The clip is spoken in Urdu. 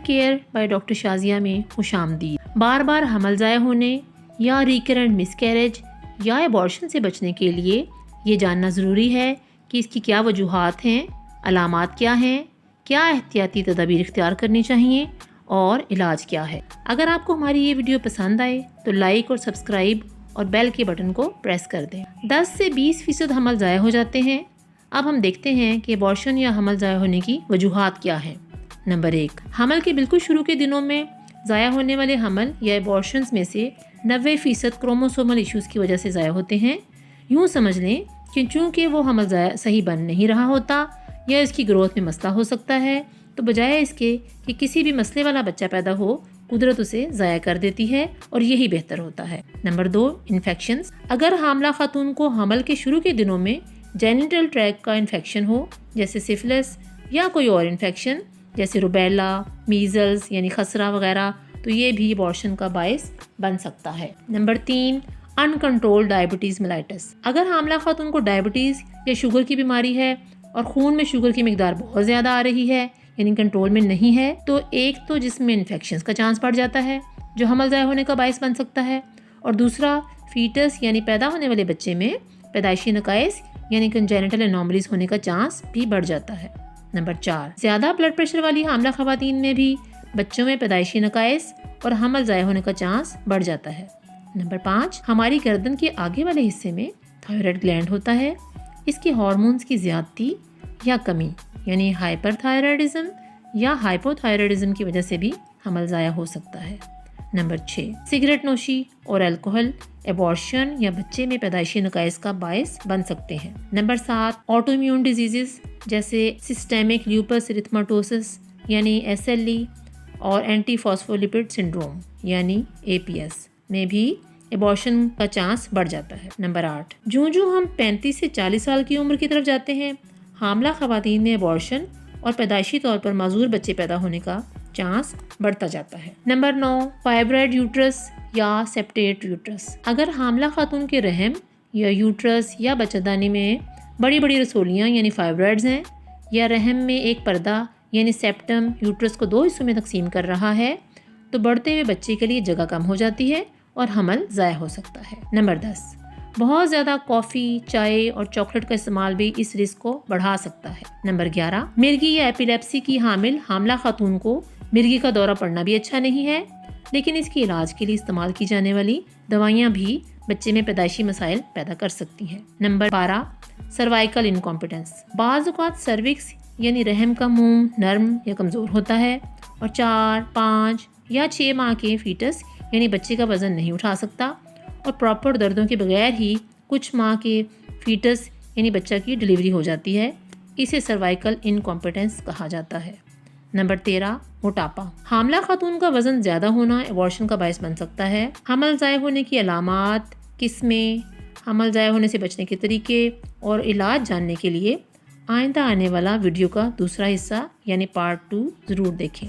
کیئر بائی ڈاکٹر شازیہ میں خوش آمدید۔ بار بار حمل ضائع ہونے یا ریکرنٹ مس کیریج یا ایبارشن سے بچنے کے لیے یہ جاننا ضروری ہے کہ اس کی کیا وجوہات ہیں، علامات کیا ہیں، کیا احتیاطی تدابیر اختیار کرنی چاہیے اور علاج کیا ہے۔ اگر آپ کو ہماری یہ ویڈیو پسند آئے تو لائک اور سبسکرائب اور بیل کے بٹن کو پریس کر دیں۔ 10 سے 20% حمل ضائع ہو جاتے ہیں۔ اب ہم دیکھتے ہیں کہ ایبارشن یا حمل ضائع ہونے کی وجوہات کیا ہیں۔ نمبر 1، حمل کے بالکل شروع کے دنوں میں ضائع ہونے والے حمل یا ایبارشنز میں سے 90% کروموسومل ایشوز کی وجہ سے ضائع ہوتے ہیں۔ یوں سمجھ لیں کہ چونکہ وہ حمل صحیح بن نہیں رہا ہوتا یا اس کی گروتھ میں مسئلہ ہو سکتا ہے، تو بجائے اس کے کہ کسی بھی مسئلے والا بچہ پیدا ہو، قدرت اسے ضائع کر دیتی ہے اور یہی بہتر ہوتا ہے۔ Number 2، infections. اگر حاملہ خاتون کو حمل کے شروع کے دنوں میں جینیٹل ٹریکٹ کا انفیکشن ہو، جیسے سفلس یا کوئی اور انفیکشن جیسے روبیلا، میزلز یعنی خسرہ وغیرہ، تو یہ بھی ایبارشن کا باعث بن سکتا ہے۔ Number 3، uncontrolled diabetes mellitus. اگر حاملہ خاتون کو ڈائبٹیز یا شوگر کی بیماری ہے اور خون میں شوگر کی مقدار بہت زیادہ آ رہی ہے یعنی کنٹرول میں نہیں ہے، تو ایک تو جسم میں انفیکشنز کا چانس بڑھ جاتا ہے جو حمل ضائع ہونے کا باعث بن سکتا ہے، اور دوسرا فیٹس یعنی پیدا ہونے والے بچے میں پیدائشی نقائص یعنی کنجینیٹل انوملیز ہونے کا چانس بھی بڑھ جاتا ہے۔ نمبر 4، زیادہ بلڈ پریشر والی حاملہ خواتین میں بھی بچوں میں پیدائشی نقائص اور حمل ضائع ہونے کا چانس بڑھ جاتا ہے۔ نمبر 5، ہماری گردن کے آگے والے حصے میں تھائرائیڈ گلینڈ ہوتا ہے۔ اس کے ہارمونز کی زیادتی یا کمی یعنی ہائپر تھائرائیڈزم یا ہائپو تھائرائیڈزم کی وجہ سے بھی حمل ضائع ہو سکتا ہے۔ نمبر 6، سگریٹ نوشی اور الکوہل ایبارشن یا بچے میں پیدائشی نقائص کا باعث بن سکتے ہیں۔ نمبر 7، آٹو امیون ڈیزیزز جیسے سسٹیمک لیوپس ارتھماٹوسس یعنی SLE اور اینٹی فاسفولیپڈ سنڈروم یعنی APS میں بھی ایبارشن کا چانس بڑھ جاتا ہے۔ نمبر 8، جو ہم 35 سے 40 سال کی عمر کی طرف جاتے ہیں، حاملہ خواتین میں ایبارشن اور پیدائشی طور پر معذور بچے پیدا ہونے کا چانس بڑھتا جاتا ہے۔ نمبر 9، فائبرائڈ یوٹرس یا سیپٹیٹ یوٹرس۔ اگر حاملہ خاتون کے رحم یا یوٹرس یا بچہ دانی میں بڑی بڑی رسولیاں یعنی فائبرائڈز ہیں، یا رحم میں ایک پردہ یعنی سیپٹم یوٹرس کو 2 حصوں میں تقسیم کر رہا ہے، تو بڑھتے ہوئے بچے کے لیے جگہ کم ہو جاتی ہے اور حمل ضائع ہو سکتا ہے۔ نمبر 10، بہت زیادہ کافی، چائے اور چاکلیٹ کا استعمال بھی اس رسک کو بڑھا سکتا ہے۔ نمبر 11، مرگی یا ایپیلیپسی کی حاملہ خاتون کو مرگی کا دورہ پڑنا بھی اچھا نہیں ہے، لیکن اس کے علاج کے لیے استعمال کی جانے والی دوائیاں بھی بچے میں پیدائشی مسائل پیدا کر سکتی ہیں۔ Number 12، cervical incompetence. بعض اوقات سروکس یعنی رحم کا منہ نرم یا کمزور ہوتا ہے اور 4، 5 یا 6 ماہ کے فیٹس یعنی بچے کا وزن نہیں اٹھا سکتا، اور پراپر دردوں کے بغیر ہی کچھ ماہ کے فیٹس یعنی بچہ کی ڈلیوری ہو جاتی ہے۔ اسے سروائیکل انکمپیٹنس کہا جاتا ہے۔ نمبر 13، موٹاپا۔ حاملہ خاتون کا وزن زیادہ ہونا ایبارشن کا باعث بن سکتا ہے۔ حمل ضائع ہونے کی علامات، قسمیں، حمل ضائع ہونے سے بچنے کے طریقے اور علاج جاننے کے لیے آئندہ آنے والا ویڈیو کا دوسرا حصہ یعنی پارٹ 2 ضرور دیکھیں۔